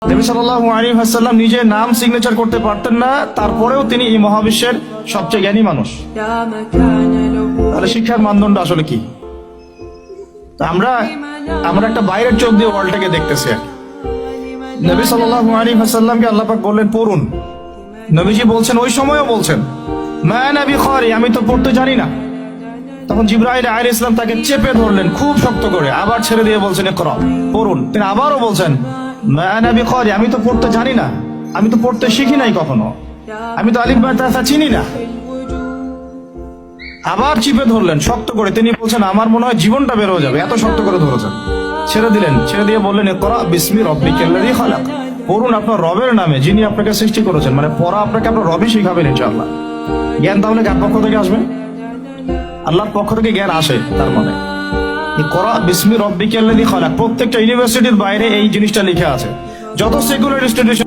নবী সাল্লাল্লাহু আলাইহি ওয়াসাল্লাম নিজে নাম সিগনেচার করতে পারতেন না, তারপরেও তিনি এই মহাবিশ্বের সবচেয়ে জ্ঞানী মানুষ। তাহলে শিক্ষার মানদণ্ড আসলে কি? আমরা একটা বাইরের চোখ দিয়ে ওয়ার্ল্ডটাকে দেখতেছি। নবী সাল্লাল্লাহু আলাইহি ওয়াসাল্লামকে আল্লাহ পাক বললেন পড়ুন। নবীজি বলছেন, ওই সময়ও বলছেন মা আনা বিকারি, আমি তো পড়তে জানি না। তখন জিবরাইল আলাইহিস সালাম তাকে চেপে ধরলেন খুব শক্ত করে, আবার ছেড়ে দিয়ে বলছেন ইকরা, পড়ুন। তিনি আবারও বলছেন মা আনা বিকারি, আমি তো পড়তে জানি না, আমি তো পড়তে শিখি নাই কখনো, আমি তো আলিফ বা তা চিনি না। আবার চিপে ধরলেন শক্ত করে, তিনি বলছেন আমার মনে হয় জীবনটা বের হয়ে যাবে, এত শক্ত করে ধরেছেন। ছেড়ে দিলেন, ছেড়ে দিয়ে বললেন ইকরা বিসমি রাব্বিকাল্লাযী খালাক, পড়ুন আপনার রবের নামে যিনি আপনাকে সৃষ্টি করেছেন। মানে পড়া আপনাকে আপনার রবই শিখাবেন ইনশাআল্লাহ। জ্ঞান তাহলে কার পক্ষ থেকে আসবে? আল্লাহর পক্ষ থেকে জ্ঞান আসে। তার মানে ইকরা বিসমি রাব্বিকাল্লাযী খালাক প্রত্যেকটা ইউনিভার্সিটির বাইরে এই জিনিসটা লেখা আছে। যত সেকুলার ইনস্টিটিউশন